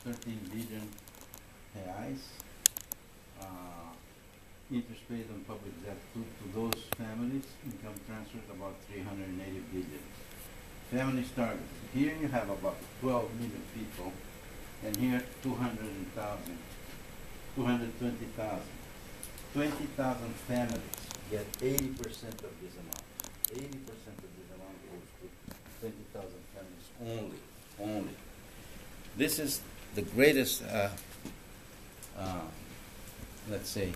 13 billion reais. Interest paid on public debt to those families, income transferred about 380 billion. Families targeted. Here you have about 12 million people, and here 200,000, 220,000. 20,000 families get 80% of this amount. 80% of this amount goes to 20,000 families only. This is the greatest, let's say,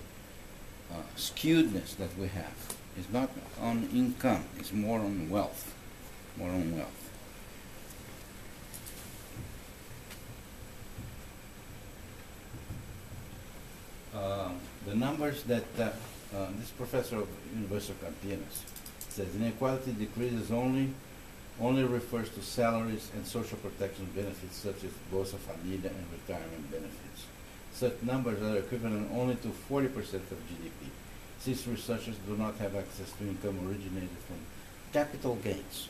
skewedness that we have. It's not on income, it's more on wealth. More on wealth. The numbers that this professor of University of Campinas says inequality decreases only refers to salaries and social protection benefits such as Bolsa Família and retirement benefits. Such numbers are equivalent only to 40% of GDP, since researchers do not have access to income originated from capital gains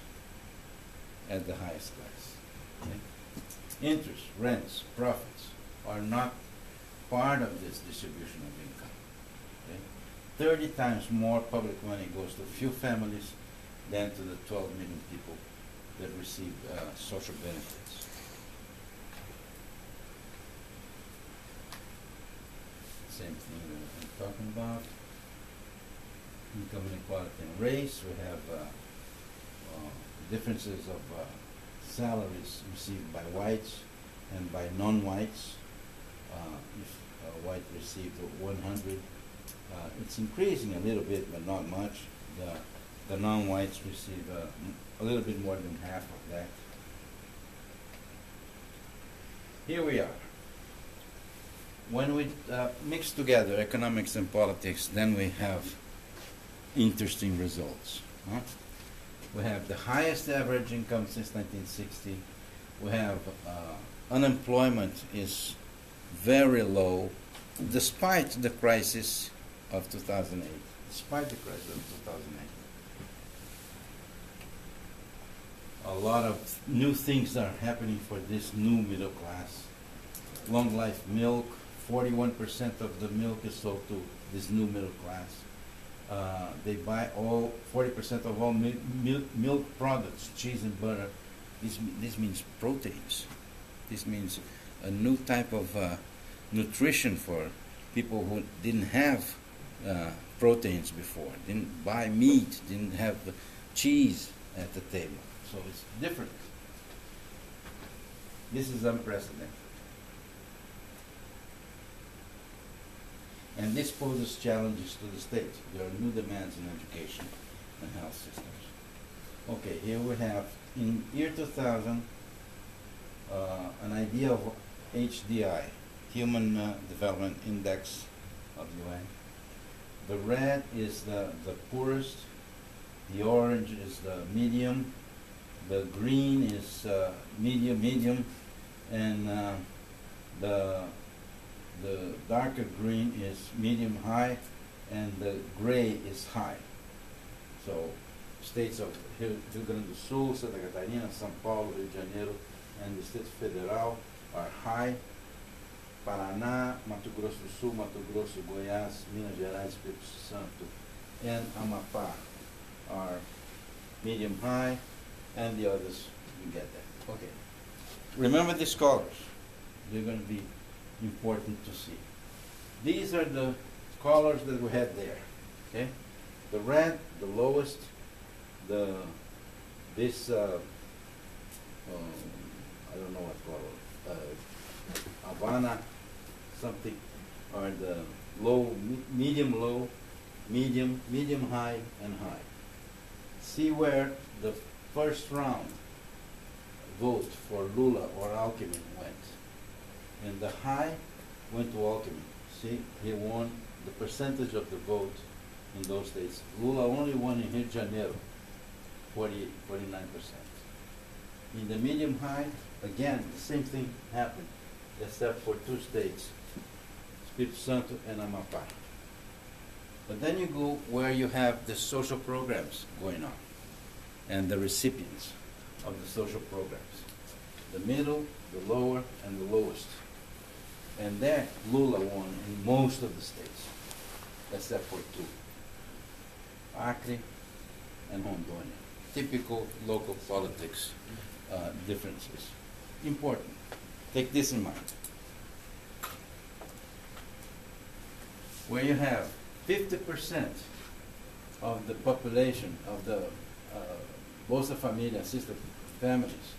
at the highest class. Okay? Interest, rents, profits are not part of this distribution of income. Okay? 30 times more public money goes to few families than to the 12 million people that receive social benefits. Same thing that I'm talking about. Income inequality and race. We have differences of salaries received by whites and by non-whites. If a white received 100, it's increasing a little bit, but not much. The non-whites receive a little bit more than half of that. Here we are. When we mix together economics and politics, then we have interesting results. Huh? We have the highest average income since 1960. We have unemployment is very low, despite the crisis of 2008. Despite the crisis of 2008. A lot of new things are happening for this new middle class. Long life milk, 41% of the milk is sold to this new middle class. They buy 40% of all milk products, cheese and butter. This means proteins. This means a new type of nutrition for people who didn't have proteins before, didn't buy meat, didn't have cheese at the table. So it's different. This is unprecedented. And this poses challenges to the state. There are new demands in education and health systems. Okay, here we have, in year 2000, an idea of HDI, Human Development Index of UN. The red is the poorest, the orange is the medium, the green is medium, and the darker green is medium high, and the gray is high. So states of Rio Grande do Sul, Santa Catarina, São Paulo, Rio de Janeiro, and the Distrito Federal are high. Paraná, Mato Grosso do Sul, Mato Grosso, Goiás, Minas Gerais, Espírito Santo, and Amapá are medium high, and the others, you get that. Okay. Remember the scholars. They're going to be important to see. These are the scholars that we had there. Okay? The red, the lowest, this I don't know what color, Havana something, or the low, medium, medium high, and high. See where the first round vote for Lula or Alckmin went. And the high went to Alckmin. See, he won the percentage of the vote in those states. Lula only won in Rio de Janeiro, 49%. In the medium high, again, the same thing happened, except for two states, Espírito Santo and Amapá. But then you go where you have the social programs going on and the recipients of the social programs. The middle, the lower and the lowest. And there, Lula won in most of the states, except for two, Acre and Rondônia. Typical local politics differences. Important. Take this in mind. Where you have 50% of the population of the Bolsa Família assisted families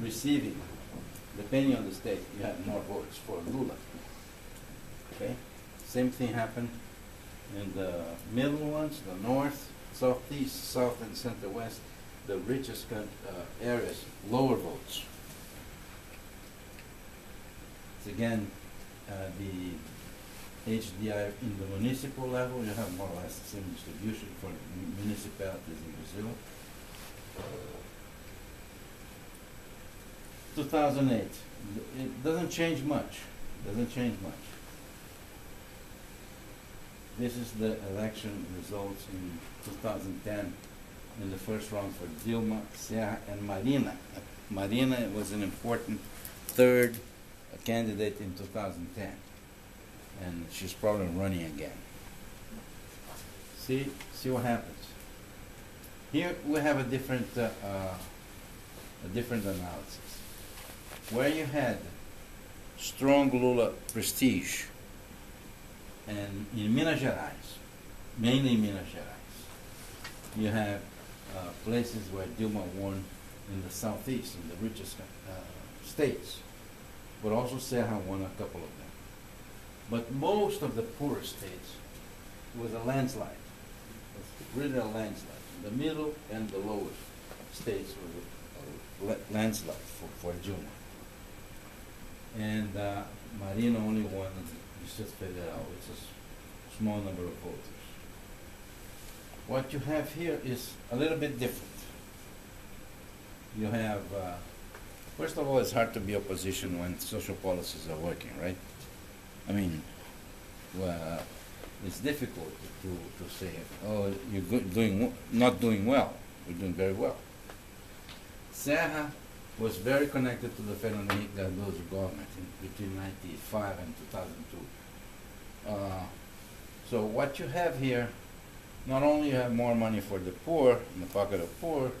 receiving, depending on the state, you have more votes for Lula. Okay? Same thing happened in the middle ones, the north, southeast, south, and center west, the richest areas, lower votes. It's again the HDI in the municipal level, you have more or less the same distribution for municipalities in Brazil. 2008, it doesn't change much. This is the election results in 2010 in the first round for Dilma, Serra, and Marina. Marina was an important third candidate in 2010, and she's probably running again. See what happens. Here we have a different analysis. Where you had strong Lula prestige, and in Minas Gerais, mainly in Minas Gerais, you have places where Dilma won in the southeast, in the richest states, but also Serra won a couple of them. But most of the poorer states was a landslide. It was really a landslide. The middle and the lowest states was a landslide for Dilma. And Marina only won, Distrito Federal, it's a small number of voters. What you have here is a little bit different. You have, first of all, it's hard to be opposition when social policies are working, right? I mean, well, it's difficult to say, oh, you're not doing well. We're doing very well. Serra was very connected to the Fernando Henrique Cardoso government between 1995 and 2002. So what you have here, not only you have more money for the poor, in the pocket of poor,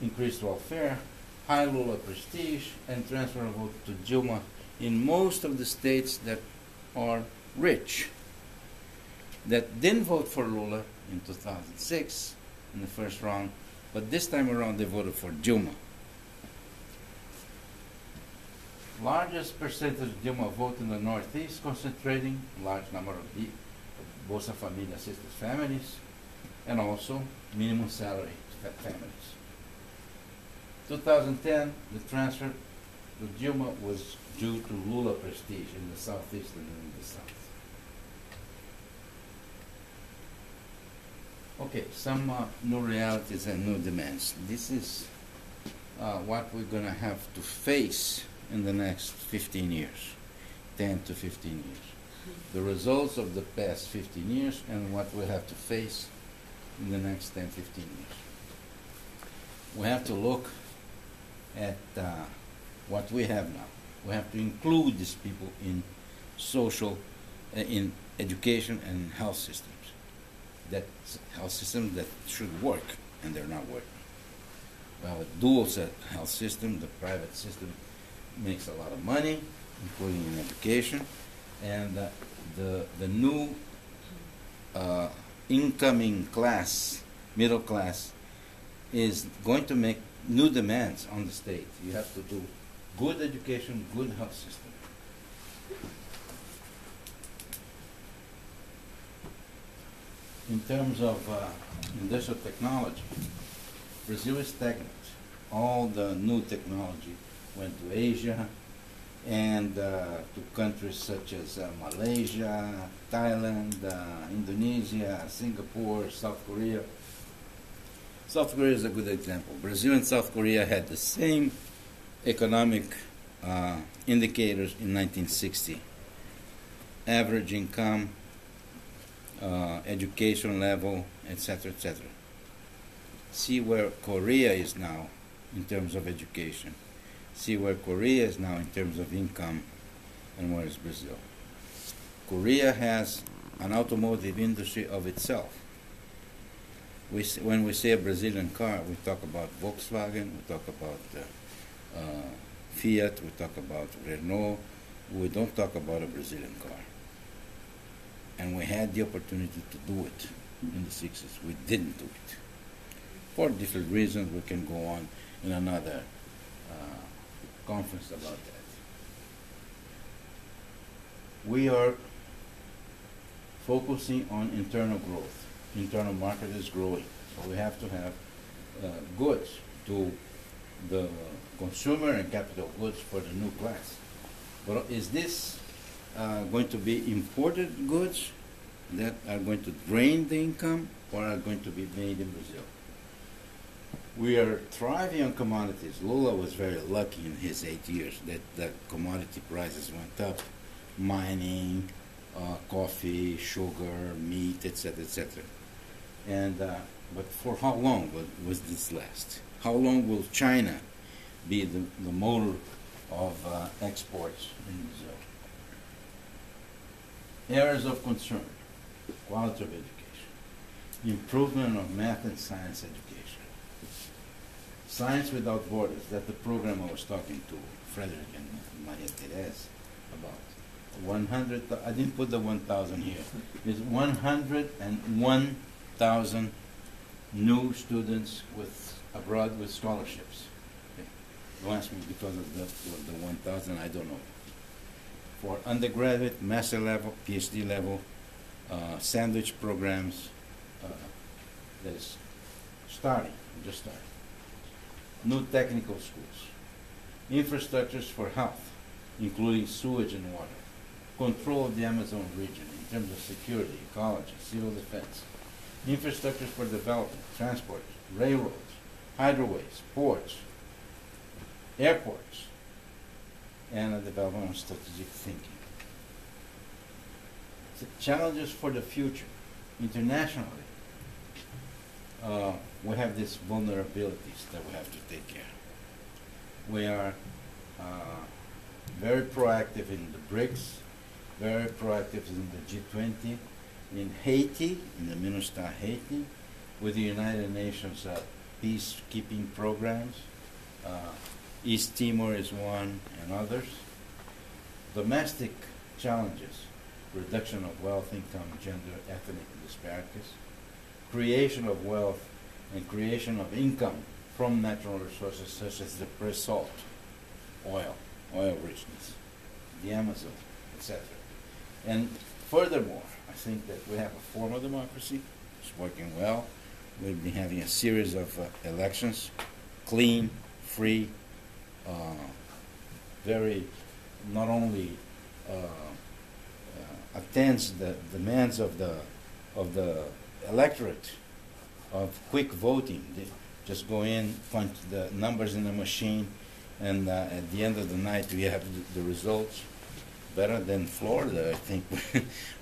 increased welfare, high Lula prestige, and transfer of vote to Dilma in most of the states that are rich, that didn't vote for Lula in 2006 in the first round, but this time around they voted for Dilma. Largest percentage of Dilma vote in the Northeast, concentrating a large number of the Bolsa Família assisted families, and also minimum salary families. 2010, the transfer to Dilma was due to Lula prestige in the Southeast and in the South. Okay, some new realities and new demands. This is what we're going to have to face in the next 15 years, 10 to 15 years. The results of the past 15 years and what we have to face in the next 10, 15 years. We have to look at what we have now. We have to include these people in social, in education and health systems. That health systems that should work, and they're not working. We have a dual health system. The private system makes a lot of money, including in education, and the new incoming class, middle class, is going to make new demands on the state. You have to do good education, good health system. In terms of industrial technology, Brazil is stagnant. All the new technology went to Asia and to countries such as Malaysia, Thailand, Indonesia, Singapore, South Korea. South Korea is a good example. Brazil and South Korea had the same economic indicators in 1960. Average income, education level, etc., etc. See where Korea is now in terms of education. see where Korea is now in terms of income and where is Brazil. Korea has an automotive industry of itself. When we say a Brazilian car, we talk about Volkswagen, we talk about Fiat, we talk about Renault. We don't talk about a Brazilian car. And we had the opportunity to do it in the 60s. We didn't do it. For different reasons, we can go on in another conference about that. We are focusing on internal growth. Internal market is growing, so we have to have goods to the consumer and capital goods for the new class. But is this going to be imported goods that are going to drain the income, or are going to be made in Brazil? We are thriving on commodities. Lula was very lucky in his 8 years that the commodity prices went up. Mining, coffee, sugar, meat, etc., etc. And but for how long was this last? How long will China be the motor of exports in Brazil? Areas of concern: quality of education, improvement of math and science education, Science Without Borders. That's the program I was talking to Frederick and Maria Teresa about. 100. I didn't put the 1,000 here. It's 101,000 new students abroad with scholarships. Okay. Don't ask me because of the 1,000. I don't know. For undergraduate, master level, PhD level, sandwich programs. That is starting, just starting. New technical schools. Infrastructures for health, including sewage and water. Control of the Amazon region in terms of security, ecology, civil defense. Infrastructures for development, transport, railroads, hydroways, ports, airports, and a development of strategic thinking. So challenges for the future. Internationally, we have these vulnerabilities that we have to take care of. We are very proactive in the BRICS, very proactive in the G20, in Haiti, in the MINUSTAH Haiti, with the United Nations peacekeeping programs. East Timor is one, and others. Domestic challenges: reduction of wealth, income, gender, ethnic disparities, creation of wealth and creation of income from natural resources such as the pre-salt, oil richness, the Amazon, etc. And furthermore, I think that we have a form of democracy. It's working well. We've been having a series of elections, clean, free, very not only attends the demands of the electorate of quick voting. They just go in, punch the numbers in the machine, and at the end of the night we have the results. Better than Florida, I think.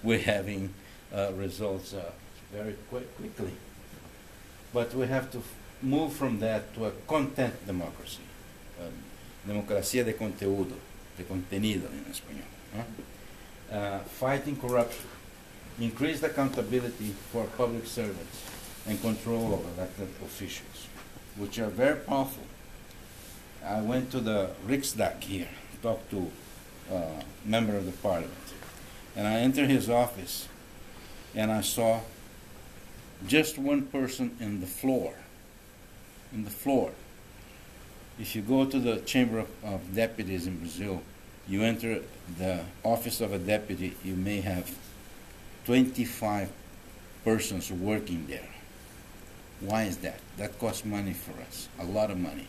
We're having results very quickly. But we have to move from that to a content democracy. Democracia de conteúdo, de contenido en español. Fighting corruption, increased accountability for public servants, and control of elected officials, which are very powerful. I went to the Riksdag here, talked to a member of the parliament, and I entered his office, and I saw just one person in the floor. If you go to the Chamber of Deputies in Brazil, you enter the office of a deputy, you may have 25 persons working there. Why is that? That costs money for us, a lot of money.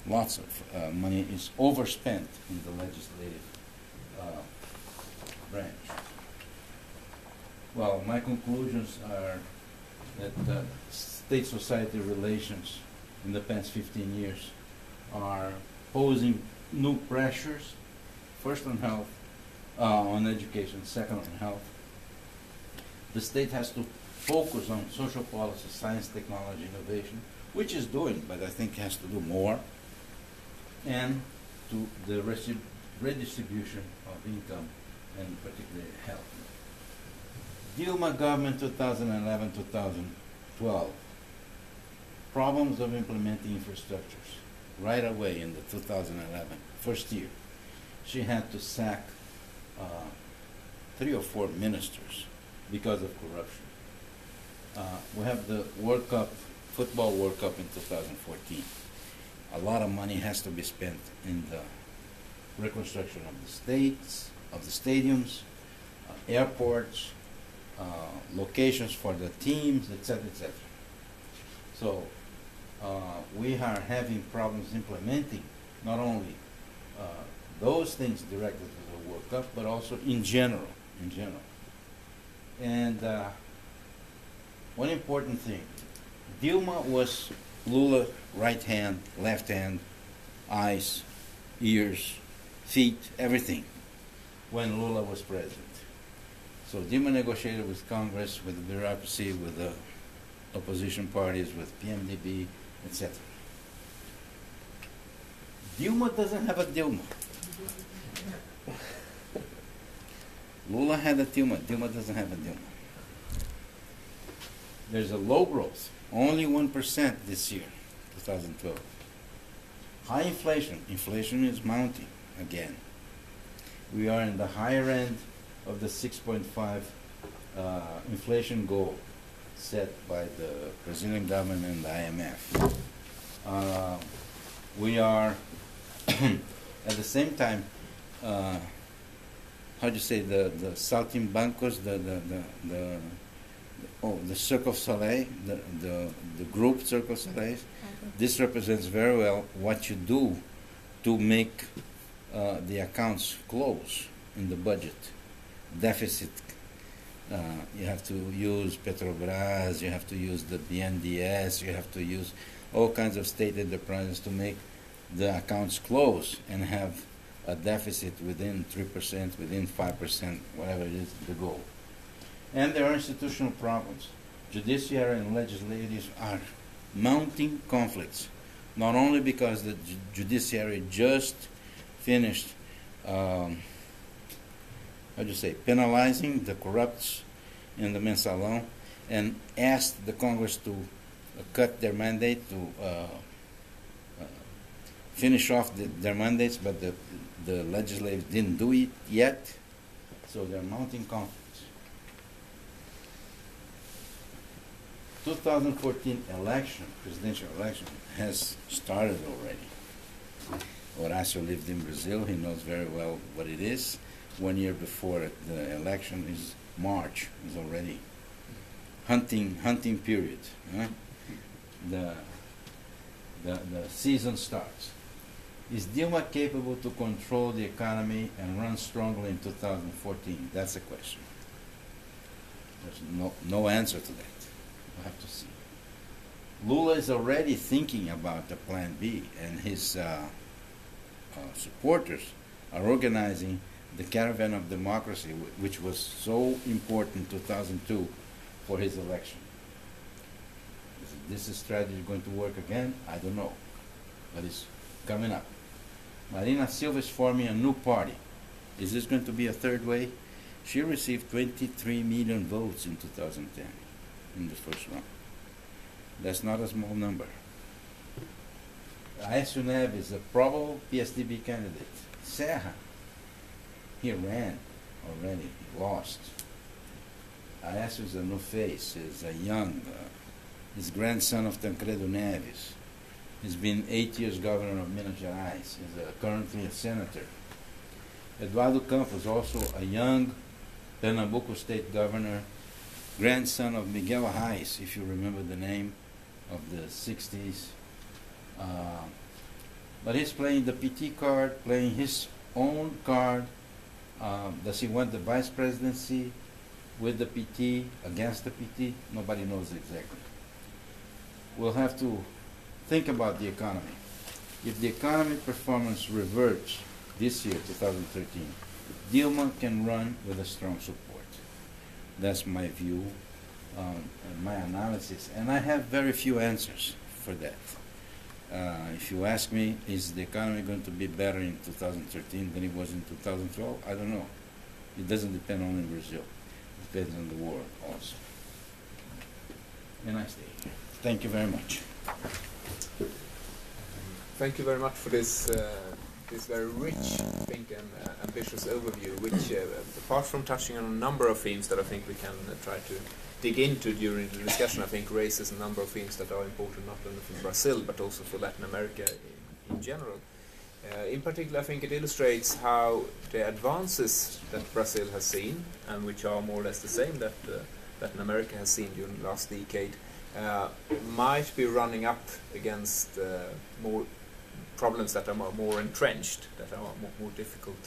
Lots of money is overspent in the legislative branch. Well, my conclusions are that state-society relations in the past 15 years are posing new pressures, first on health, on education, second on health. The state has to focus on social policy, science, technology, innovation, which is doing, but I think has to do more. and to the redistribution of income and particularly health. Dilma government 2011-2012. Problems of implementing infrastructures. Right away in the 2011, first year, she had to sack 3 or 4 ministers because of corruption. We have the World Cup, football World Cup in 2014. A lot of money has to be spent in the reconstruction of the states, of the stadiums, airports, locations for the teams, etc., etc. So we are having problems implementing not only those things directed to the World Cup, but also in general. And one important thing, Dilma was Lula right hand, left hand, eyes, ears, feet, everything, when Lula was president. So Dilma negotiated with Congress, with the bureaucracy, with the opposition parties, with PMDB, etc. Dilma doesn't have a Dilma. Lula had a Dilma. Dilma doesn't have a Dilma. There's a low growth, only 1% this year, 2012. High inflation. Inflation is mounting again. We are in the higher end of the 6.5 inflation goal set by the Brazilian government and the IMF. We are at the same time, how do you say, the saltimbancos, the Cirque du Soleil, the group Cirque du Soleil. This represents very well what you do to make the accounts close in the budget. Deficit. You have to use Petrobras, you have to use the BNDES, you have to use all kinds of state enterprises to make the accounts close and have a deficit within 3%, within 5%, whatever it is, the goal. And there are institutional problems. Judiciary and legislators are mounting conflicts, not only because the judiciary just finished penalizing the corrupts in the mensalão and asked the Congress to cut their mandate, to finish off their mandates, but the legislators didn't do it yet, so they're mounting conflicts. 2014 election, presidential election, has started already. Horacio lived in Brazil, he knows very well what it is. 1 year before the election is March, is already hunting period. The season starts. Is Dilma capable to control the economy and run strongly in 2014? That's the question. There's no answer to that. We'll have to see. Lula is already thinking about the Plan B, and his supporters are organizing the Caravan of Democracy, which was so important in 2002 for his election. Is this strategy going to work again? I don't know, but it's coming up. Marina Silva is forming a new party. Is this going to be a third way? She received 23 million votes in 2010 in the first round. That's not a small number. Aécio Neves is a probable PSDB candidate. Serra, he ran already, he lost. Aécio is a new face, is a young, he's grandson of Tancredo Neves. He's been 8 years governor of Minas Gerais. He's currently a senator. Eduardo Campos, also a young Pernambuco state governor, grandson of Miguel Arraes, if you remember the name, of the 60s. But he's playing the PT card, playing his own card. Does he want the vice presidency with the PT, against the PT? Nobody knows exactly. We'll have to think about the economy. If the economy performance reverts this year, 2013, Dilma can run with a strong support. That's my view, and my analysis, and I have very few answers for that. If you ask me, is the economy going to be better in 2013 than it was in 2012? I don't know. It doesn't depend only on Brazil. It depends on the world also. A nice day. Thank you very much. Thank you very much for this this very rich, I think, and ambitious overview, which, apart from touching on a number of themes that I think we can try to dig into during the discussion, I think raises a number of themes that are important not only for Brazil, but also for Latin America in general. In particular, I think it illustrates how the advances that Brazil has seen, and which are more or less the same that Latin America has seen during the last decade, might be running up against more problems that are more entrenched, that are more difficult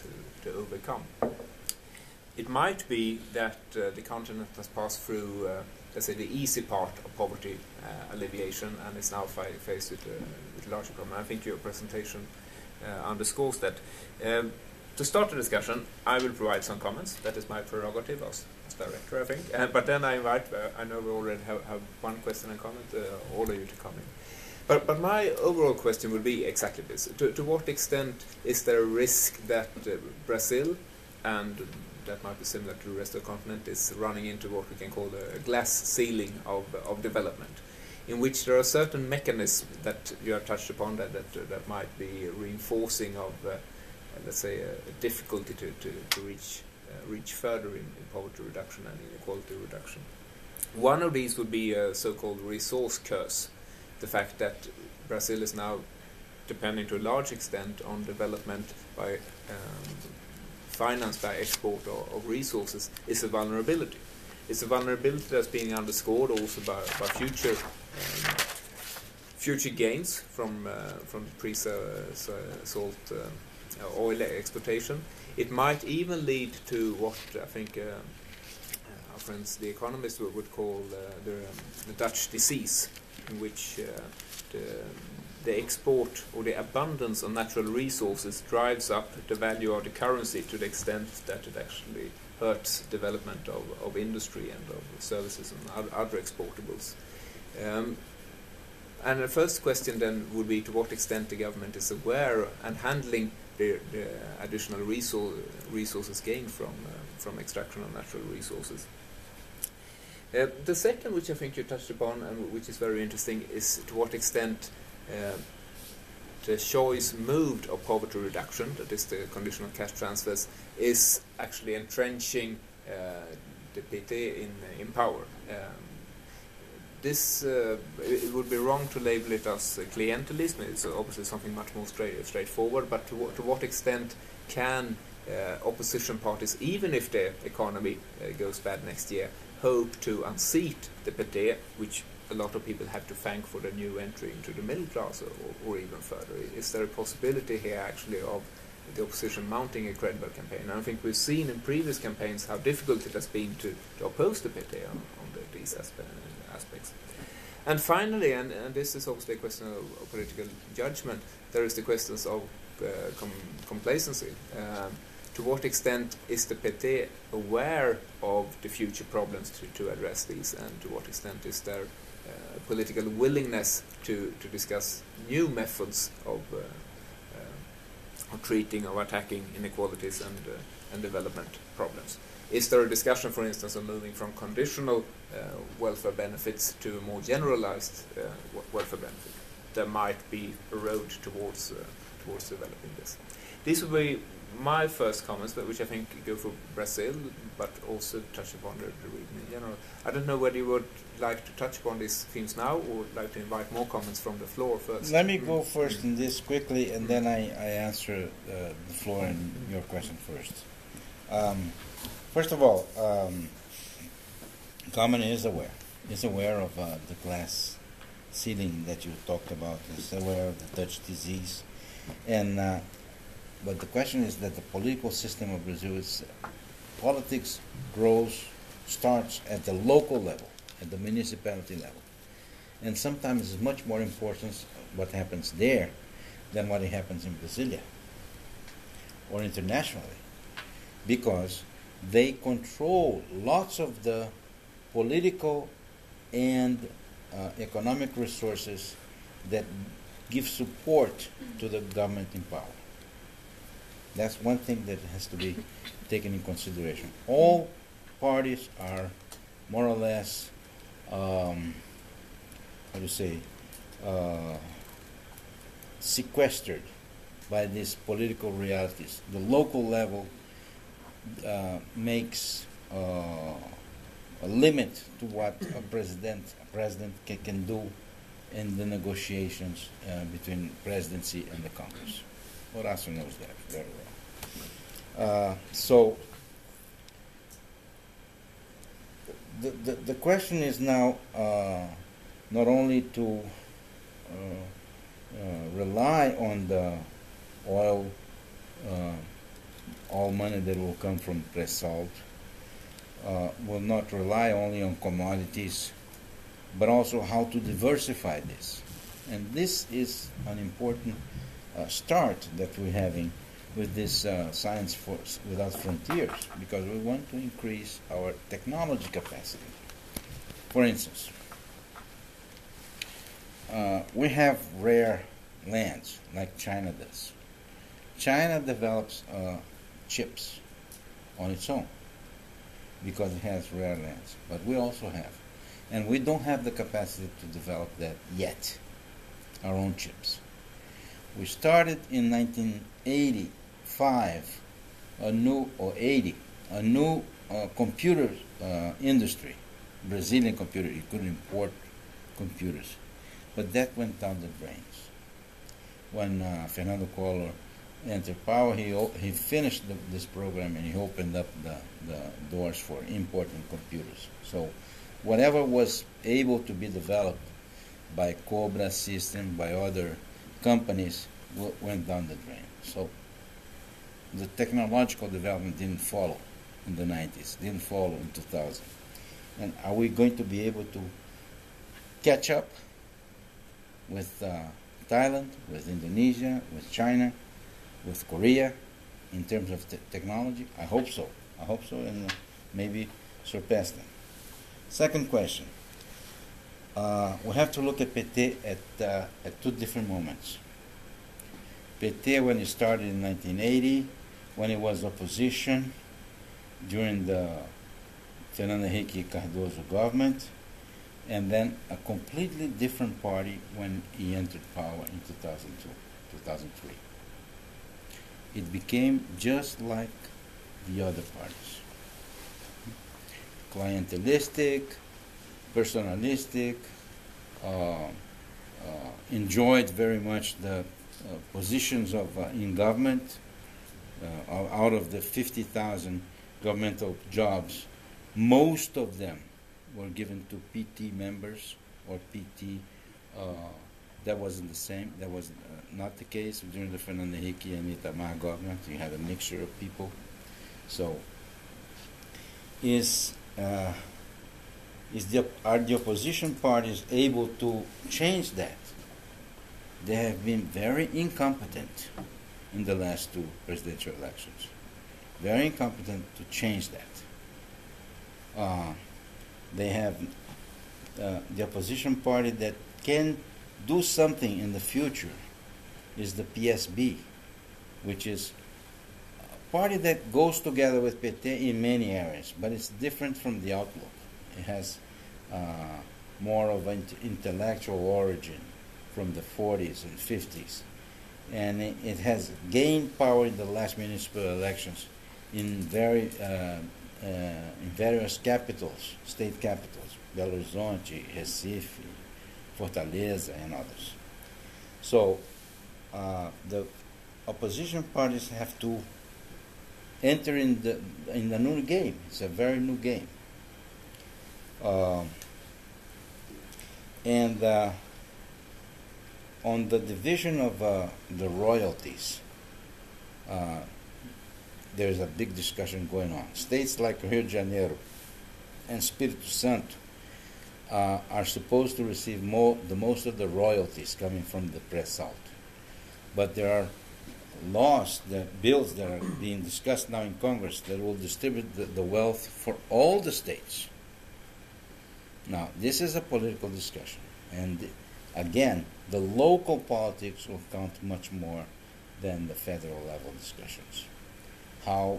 to overcome. It might be that the continent has passed through, let's say, the easy part of poverty alleviation and is now faced with a larger problem. I think your presentation underscores that. To start the discussion, I will provide some comments. That is my prerogative as director, I think. But then I invite, I know we already have one question and comment, all of you to come in. But my overall question would be exactly this. To what extent is there a risk that Brazil, and that might be similar to the rest of the continent, is running into what we can call a glass ceiling of development, in which there are certain mechanisms that you have touched upon that might be reinforcing of, let's say, a difficulty to reach further in poverty reduction and inequality reduction. One of these would be a so-called resource curse. The fact that Brazil is now depending to a large extent on development by financed by export of resources is a vulnerability. It's a vulnerability that's being underscored also by future gains from pre-salt oil exploitation. It might even lead to what I think our friends, the economists, would call the Dutch disease, in which the export or the abundance of natural resources drives up the value of the currency to the extent that it actually hurts development of industry and of services and other exportables. And the first question then would be to what extent the government is aware and handling the additional resources gained from extraction of natural resources. The second, which I think you touched upon and which is very interesting, is to what extent the choice moved of poverty reduction, that is the conditional cash transfers, is actually entrenching the PT in power. It would be wrong to label it as clientelism. It's obviously something much more straightforward, but to what extent can opposition parties, even if the economy goes bad next year, hope to unseat the PT, which a lot of people have to thank for the new entry into the middle class or even further? Is there a possibility here actually of the opposition mounting a credible campaign? And I think we've seen in previous campaigns how difficult it has been to oppose the PT on these aspects. And finally, and this is obviously a question of political judgment, there is the questions of complacency. To what extent is the PT aware of the future problems to address these, and to what extent is there political willingness to discuss new methods of treating, of attacking inequalities and development problems? Is there a discussion, for instance, of moving from conditional welfare benefits to a more generalized welfare benefit that might be a road towards developing this? These would be my first comments, but which I think go for Brazil, but also touch upon the region in general. I don't know whether you would like to touch upon these themes now, or would like to invite more comments from the floor first. Let me go first in this quickly, and then I answer the floor and your question first. First of all, Common is aware of the glass ceiling that you talked about, is aware of the Dutch disease, and but the question is that the political system of Brazil is politics starts at the local level, at the municipality level, and sometimes it's much more important what happens there than what happens in Brasilia or internationally, because they control lots of the political and economic resources that give support to the government in power. That's one thing that has to be taken in consideration. All parties are more or less, how to say, sequestered by these political realities. The local level makes a limit to what a president can do in the negotiations between presidency and the Congress. Horacio knows that very well. So the question is now not only to rely on the oil money that will come from pre-salt, will not rely only on commodities, but also how to diversify this. And this is an important start that we're having with this Science Without Frontiers, because we want to increase our technology capacity. For instance, we have rare lands like China does. China develops chips on its own because it has rare lands, but we also have. And we don't have the capacity to develop that yet, our own chips. We started in 1985, a new computer industry, Brazilian computer. You could import computers, but that went down the drains. When Fernando Collor entered power, he finished this program and he opened up the doors for importing computers. So whatever was able to be developed by Cobra system, by other companies, went down the drain. So the technological development didn't follow in the 90s, didn't follow in 2000. And are we going to be able to catch up with Thailand, with Indonesia, with China, with Korea in terms of technology? I hope so. I hope so, and maybe surpass them. Second question. We have to look at PT at two different moments. PT when it started in 1980, when it was opposition during the Fernando Henrique Cardoso government, and then a completely different party when he entered power in 2002, 2003. It became just like the other parties. Clientelistic, personalistic, enjoyed very much the positions of in government. Out of the 50,000 governmental jobs, most of them were given to PT members or PT. That wasn't the same. That was not the case during the Fernando Henrique and Itamar government. You had a mixture of people. So, are the opposition parties able to change that? They have been very incompetent in the last two presidential elections. Very incompetent to change that. They have the opposition party that can do something in the future is the PSB, which is a party that goes together with PT in many areas, but it's different from the outlook. It has more of an intellectual origin from the 40s and 50s. And it has gained power in the last municipal elections in various capitals, state capitals, Belo Horizonte, Recife, Fortaleza, and others. So the opposition parties have to enter in the new game. It's a very new game. On the division of the royalties, there's a big discussion going on. States like Rio de Janeiro and Espírito Santo are supposed to receive the most of the royalties coming from the pre-salt. But there are bills that are being discussed now in Congress that will distribute the wealth for all the states. Now, this is a political discussion, and again, the local politics will count much more than the federal level discussions. How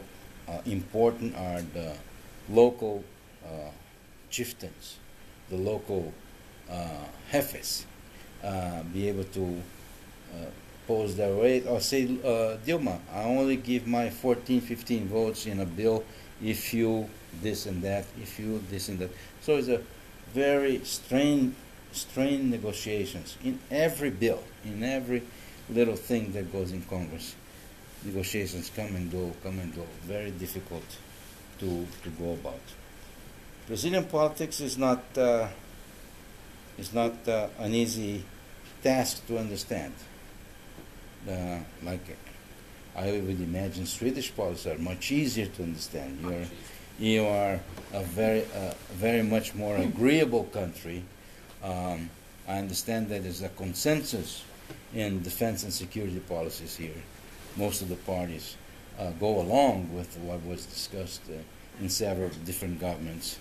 important are the local chieftains, the local jefes, be able to pose their weight or say, Dilma, I only give my 14, 15 votes in a bill if you this and that, if you this and that. So it's a very strained negotiations in every bill, in every little thing that goes in Congress. Negotiations come and go, very difficult to go about. Brazilian politics is not an easy task to understand. Like I would imagine, Swedish politics are much easier to understand. You are a very much more agreeable country. I understand that there's a consensus in defense and security policies here. Most of the parties go along with what was discussed in several different governments,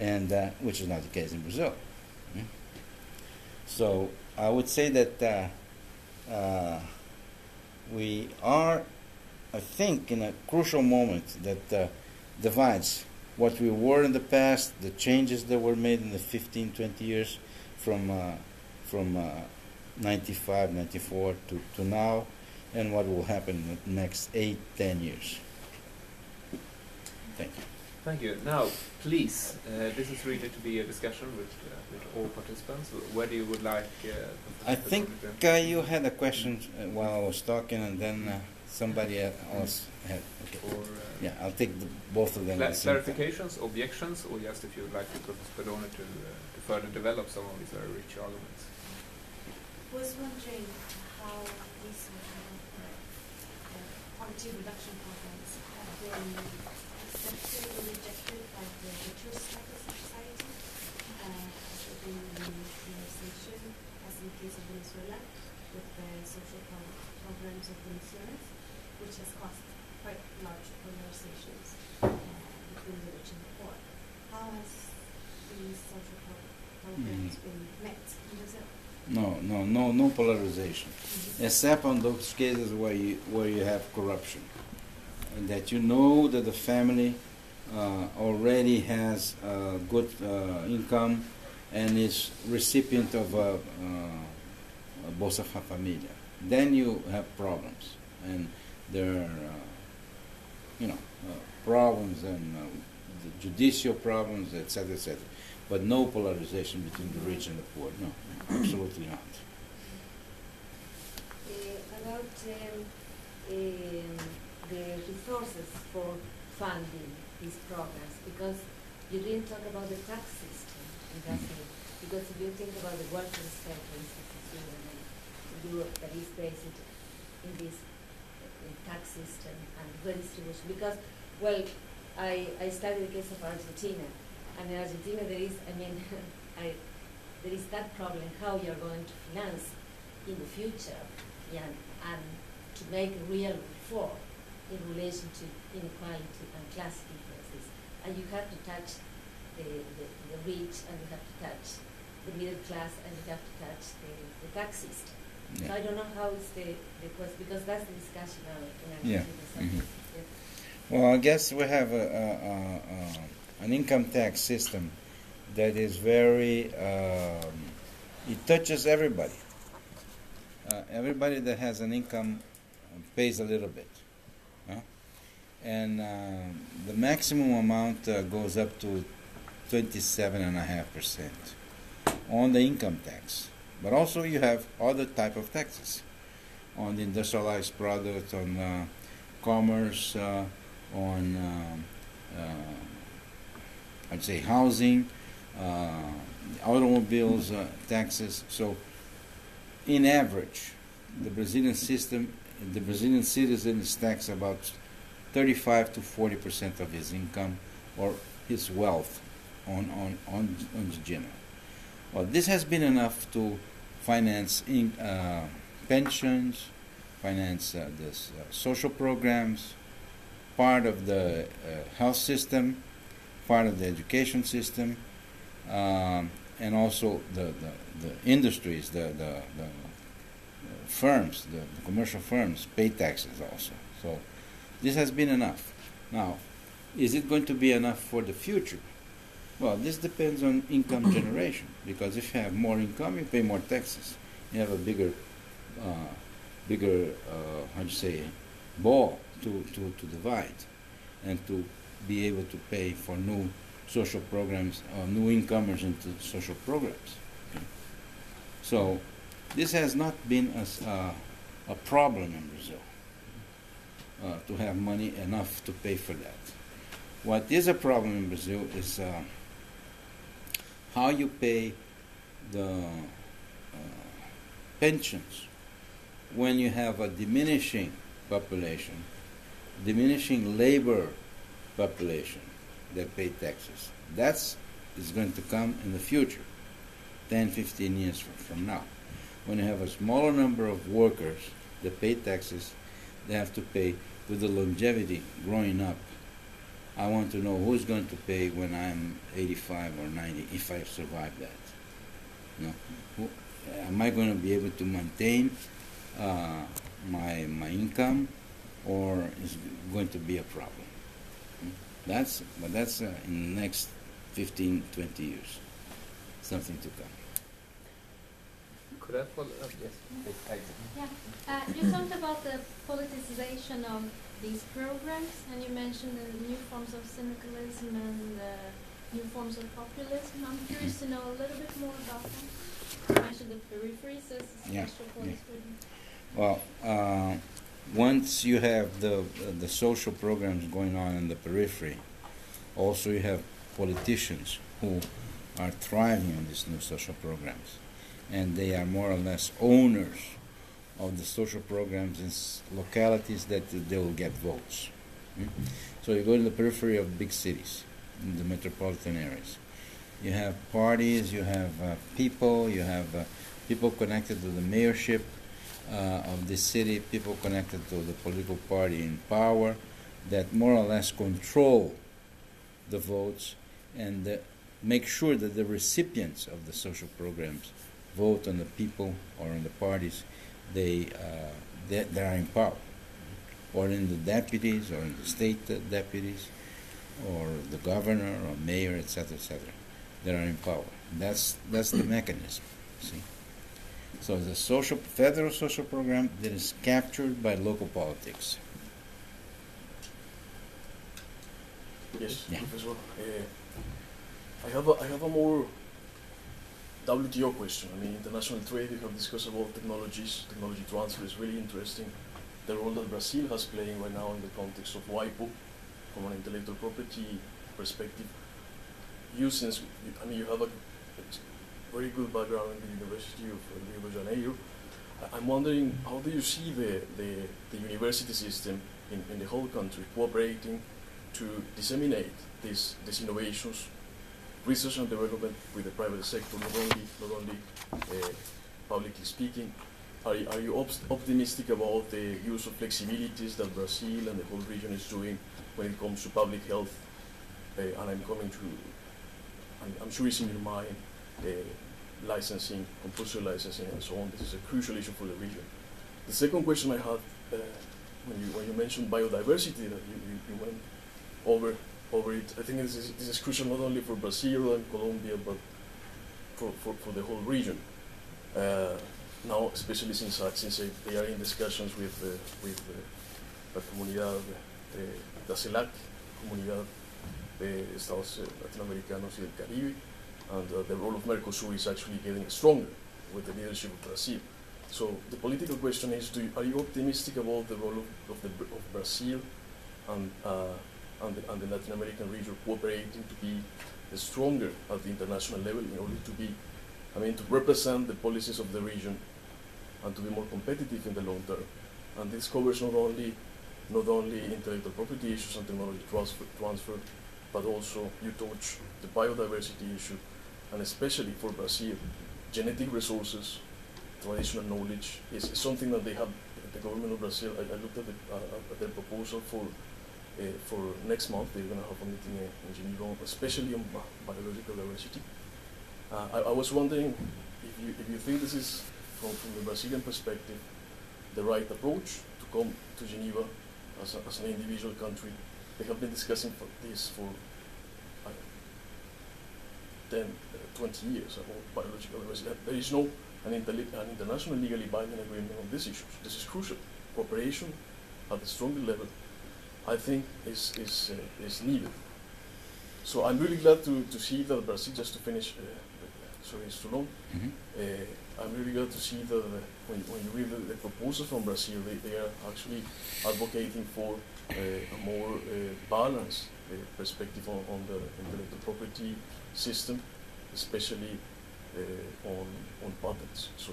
and which is not the case in Brazil. So I would say that we are, I think, in a crucial moment that divides what we were in the past, the changes that were made in the 15, 20 years from 95, 94 to now, and what will happen in the next 8, 10 years. Thank you. Thank you. Now, please, this is really to be a discussion with all participants. Whether you would like... I think you had a question while I was talking, and then somebody else had... Okay. Or, yeah, I'll take both of them. Clarifications, objections, or just if you would like Professor Pedone to further develop some of these very rich arguments. I was wondering how these poverty reduction programs have been accepted or rejected by the richer strata of society, as within the conversation, as in the case of Venezuela, with the social programs of Venezuelans, which has caused quite large polarizations between the rich and the poor. How has these social programs been met in Brazil? No polarization, except on those cases where you have corruption, and that you know that the family already has good income and is recipient of a Bolsa Familia. Then you have problems, and there are problems and the judicial problems, etc., etc. But no polarization between the rich and the poor. No, absolutely not. About the resources for funding these programs, because you didn't talk about the tax system in Brazil. Because if you think about the welfare state, for instance, in Sweden and Europe, that is based in this tax system and redistribution. Because, well, I studied the case of Argentina. And in Argentina, there is, there is that problem, how you're going to finance in the future, and to make real reform in relation to inequality and class differences. And you have to touch the rich, and you have to touch the middle class, and you have to touch the tax system. Yeah. So I don't know how it's the question, because that's the discussion now in Argentina. Yeah. Well, I guess we have an income tax system that is very, it touches everybody. Everybody that has an income pays a little bit. And the maximum amount goes up to 27.5% on the income tax. But also you have other type of taxes on the industrialized product, on commerce, on I'd say housing, automobiles, taxes. So, in average, the Brazilian system, the Brazilian citizen is taxed about 35 to 40% of his income or his wealth on the general. Well, this has been enough to finance pensions, finance social programs, part of the health system, part of the education system, and also the industries, the firms, the commercial firms pay taxes also. So this has been enough. Now, is it going to be enough for the future? Well, this depends on income generation, because if you have more income, you pay more taxes. You have a bigger how do you say, ball to divide, and to be able to pay for new social programs, new incomers into social programs. Okay. So this has not been a problem in Brazil, to have money enough to pay for that. What is a problem in Brazil is how you pay the pensions when you have a diminishing population, diminishing labor population that pay taxes. That is going to come in the future, 10, 15 years from now. When you have a smaller number of workers that pay taxes, they have to pay with the longevity growing up. I want to know who's going to pay when I'm 85 or 90, if I survive that. You know, am I going to be able to maintain my income, or is it going to be a problem? That's in the next 15, 20 years, something to come. Could I follow up? Yes. Yeah. You talked about the politicization of these programs, and you mentioned the new forms of syndicalism and new forms of populism. I'm curious to know a little bit more about them. You mentioned the peripheries as a special policy. Well, once you have the social programs going on in the periphery, also you have politicians who are thriving on these new social programs, and they are more or less owners of the social programs in localities that they will get votes. So you go to the periphery of big cities, in the metropolitan areas. You have parties, you have people, you have people connected to the mayorship of the city, people connected to the political party in power that more or less control the votes and make sure that the recipients of the social programs vote on the people or on the parties they are in power, or in the deputies, or in the state deputies, or the governor or mayor, etc., that are in power. That's the mechanism. See, so the federal social program that is captured by local politics. Yes, Yeah. Professor. I have a more WTO question. I mean, international trade, we have discussed about technology transfer is really interesting. The role that Brazil has playing right now in the context of WIPO, from an intellectual property perspective. You have a very good background in the University of Rio de Janeiro. I'm wondering, how do you see the university system in the whole country cooperating to disseminate these innovations, research and development with the private sector, not only publicly speaking? Are you optimistic about the use of flexibilities that Brazil and the whole region is doing when it comes to public health? And I'm sure it's in your mind, licensing, compulsory licensing, and so on. This is a crucial issue for the region. The second question I had, when you mentioned biodiversity, that you went over it. I think this is crucial not only for Brazil and Colombia, but for the whole region. Now, especially since they are in discussions with la comunidad de CELAC, Comunidad de Estados Latinoamericanos y del Caribe, and the role of Mercosur is actually getting stronger with the leadership of Brazil. So the political question is: are you optimistic about the role of Brazil and the Latin American region cooperating to be stronger at the international level in order to represent the policies of the region and to be more competitive in the long term? And this covers not only intellectual property issues and technology transfer, but also you touch the biodiversity issue, and especially for Brazil, genetic resources, traditional knowledge is something that they have. The government of Brazil, I looked at their proposal for next month. They're going to have a meeting in Geneva, especially on biological diversity. I was wondering if you think this is, from the Brazilian perspective, the right approach to come to Geneva as an individual country. They have been discussing this for 10, 20 years about biological diversity. There is no an international legally binding agreement on these issues. This is crucial. Cooperation at a stronger level, I think, is needed. So I'm really glad to see that Brazil, just to finish, sorry it's too long, I'm really glad to see that when you read the proposals from Brazil, they are actually advocating for a more balanced perspective on the intellectual property system, especially on patents. So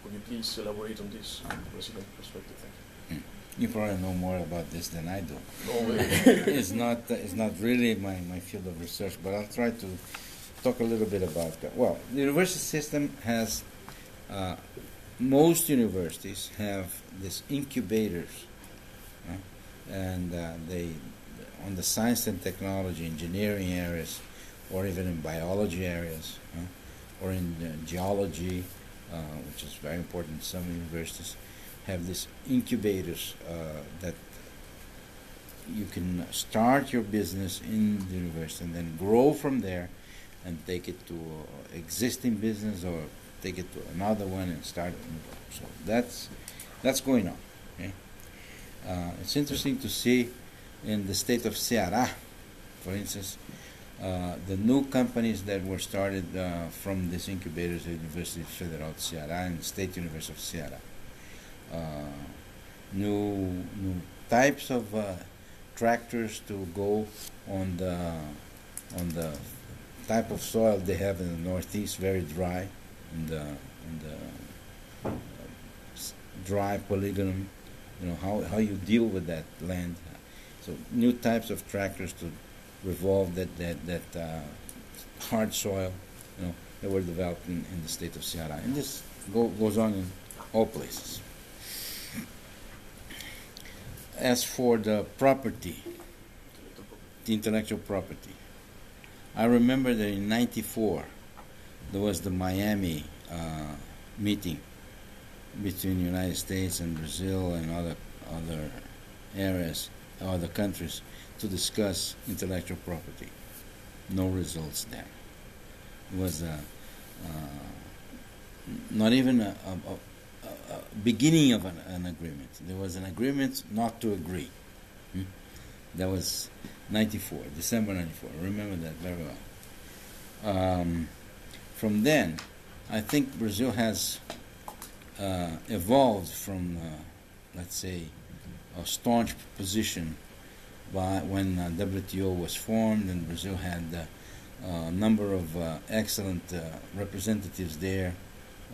could you please elaborate on this Brazilian perspective? Thank you. You probably know more about this than I do. No, It's not really my field of research, but I'll try to talk a little bit about that. Well, the university system has, most universities have these incubators, and they, on the science and technology, engineering areas, or even in biology areas, or in geology, which is very important in some universities, have these incubators that you can start your business in the university and then grow from there and take it to existing business or take it to another one and start. So that's going on. Okay? It's interesting to see in the state of Ceará, for instance, the new companies that were started from these incubators at the University Federal of Ceará and State University of Ceará. New types of tractors to go on the type of soil they have in the Northeast, very dry, in the dry polygonum. You know how you deal with that land. So new types of tractors to revolve that hard soil. You know, that were developed in the state of Ceará, and this goes on in all places. As for the property, the intellectual property, I remember that in '94 there was the Miami meeting between the United States and Brazil and other areas, other countries, to discuss intellectual property. No results there. It was not even a beginning of an agreement. There was an agreement not to agree. That was '94, December '94. I remember that very well. From then, I think Brazil has evolved from, let's say, a staunch position when WTO was formed, and Brazil had a number of excellent representatives there,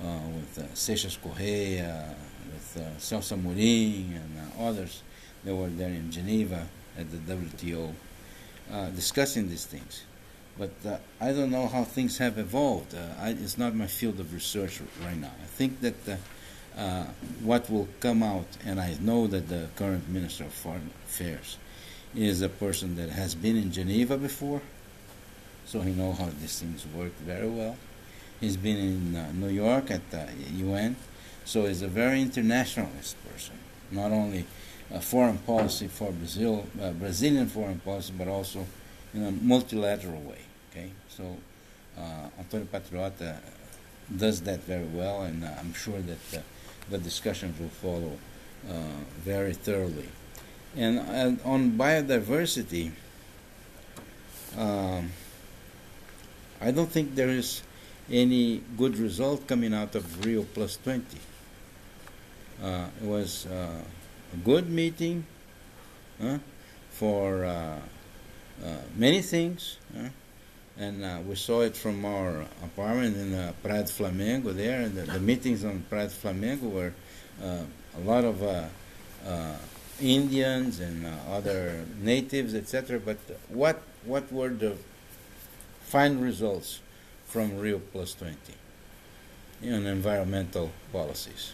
with Seixas Correia, with Celso Amorim, and others that were there in Geneva at the WTO discussing these things. But I don't know how things have evolved. It's not my field of research right now. I think that what will come out, and I know that the current Minister of Foreign Affairs is a person that has been in Geneva before, so he knows how these things work very well. He's been in New York at the UN, so he's a very internationalist person, not only foreign policy for Brazil, Brazilian foreign policy, but also in a multilateral way. Okay, so Antonio Patriota does that very well, and I'm sure that the discussions will follow very thoroughly. And on biodiversity, I don't think there is any good result coming out of Rio Plus 20. It was a good meeting for many things, and we saw it from our apartment in Praia do Flamengo there, and the meetings on Praia do Flamengo were a lot of Indians and other natives, etc. But what were the final results from Rio Plus 20 in environmental policies?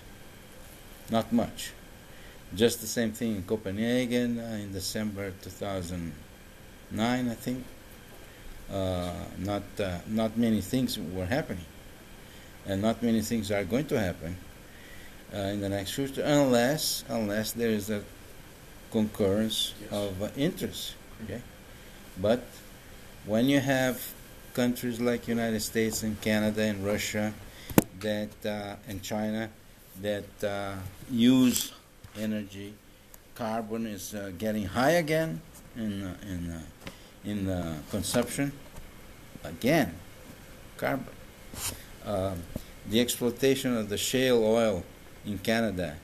Not much. Just the same thing in Copenhagen in December 2009, I think. not many things were happening, and not many things are going to happen in the next future, unless there is a concurrence Yes. of interest. Okay, but when you have countries like United States and Canada and Russia that and China that use energy, carbon is getting high again in consumption. Again, carbon. The exploitation of the shale oil in Canada.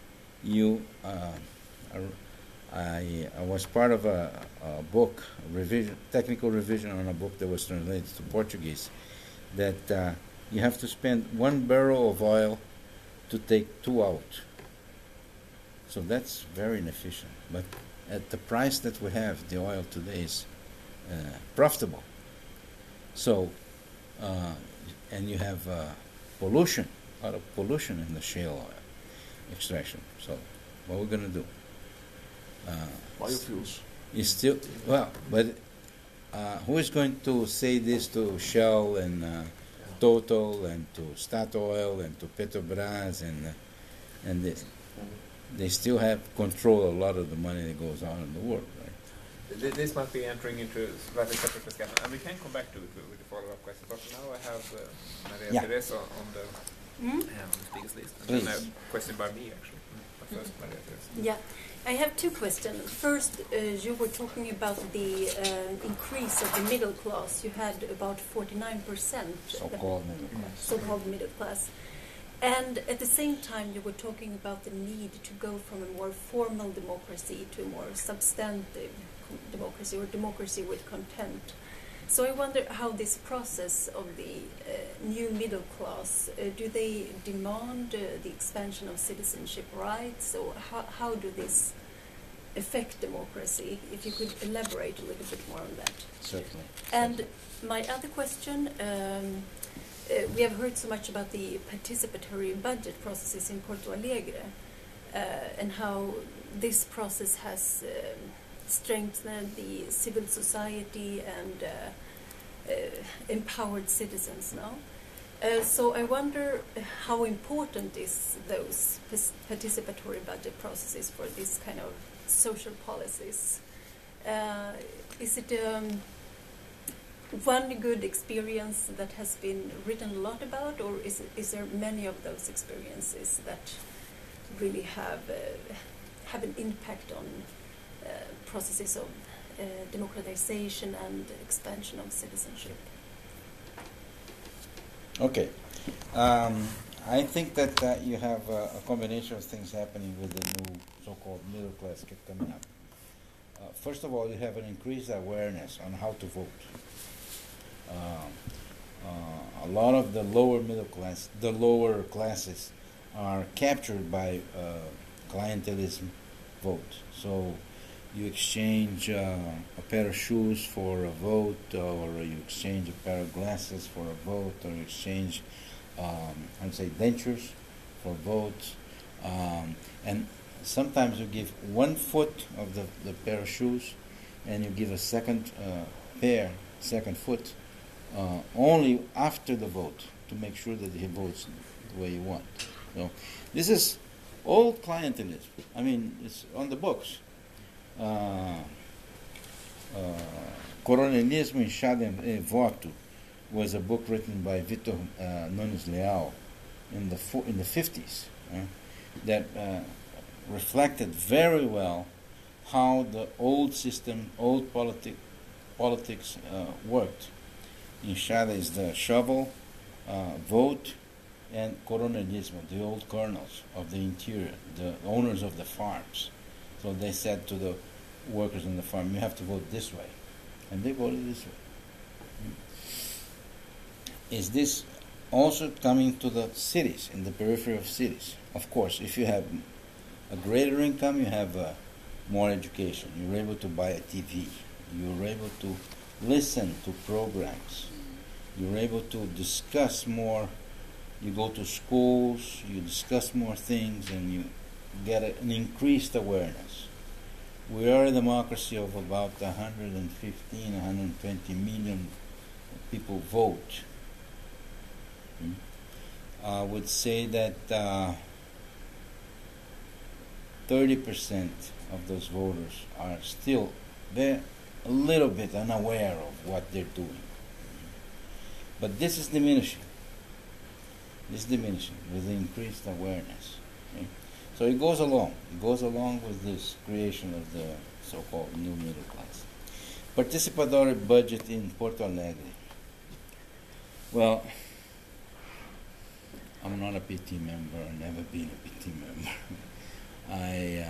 I was part of a book, technical revision on a book that was translated to Portuguese, that you have to spend 1 barrel of oil to take 2 out. So that's very inefficient. But at the price that we have, the oil today is profitable. So, and you have pollution, a lot of pollution in the shale oil extraction. So, what we're going to do? Biofuels. Is still well, but who is going to say this to Shell and Total and to Statoil and to Petrobras and this? They still have control a lot of the money that goes on in the world, right? This might be entering into slightly separate discussion, and we can come back to it with the follow-up question. But for now, I have Maria Teresa on the speakers list, and then a question by me actually. But first, Maria Teresa. Yeah, I have 2 questions. First, you were talking about the increase of the middle class. You had about 49% So-called middle class. So-called middle class. And at the same time, you were talking about the need to go from a more formal democracy to a more substantive democracy, or democracy with content. So I wonder how this process of the new middle class, do they demand the expansion of citizenship rights, or how do this affect democracy? If you could elaborate a little bit more on that. Certainly. And my other question, we have heard so much about the participatory budget processes in Porto Alegre, and how this process has strengthened the civil society and empowered citizens now. So I wonder how important is those participatory budget processes for this kind of social policies. Is it one good experience that has been written a lot about, or is there many of those experiences that really have an impact on processes of democratization and expansion of citizenship? Okay. I think that you have a combination of things happening with the new so-called middle class coming up. First of all, you have an increased awareness on how to vote. A lot of the lower classes are captured by clientelism vote. So you exchange a pair of shoes for a vote, or you exchange a pair of glasses for a vote, or you exchange, dentures for votes, and sometimes you give 1 foot of the pair of shoes, and you give a second foot, only after the vote, to make sure that he votes the way you want. So this is old clientelism. I mean, it's on the books. Coronelismo, Inchada e Voto was a book written by Vitor Nunes Leal in the 50s that reflected very well how the old system, old politics worked. Inchada is the shovel, vote, and coronelismo, the old colonels of the interior, the owners of the farms. So they said to the workers on the farm, you have to vote this way. And they voted this way. Is this also coming to the cities, in the periphery of cities? Of course, if you have a greater income, you have more education. You're able to buy a TV. You're able to listen to programs. You're able to discuss more. You go to schools, you discuss more things, and you get an increased awareness. We are a democracy of about 115, 120 million people vote, I would say that 30% of those voters are still a little bit unaware of what they're doing. But this is diminishing. This is diminishing with the increased awareness. Okay? So it goes along. It goes along with this creation of the so-called new middle class. Participatory budget in Porto Alegre. Well, I'm not a PT member. I've never been a PT member. I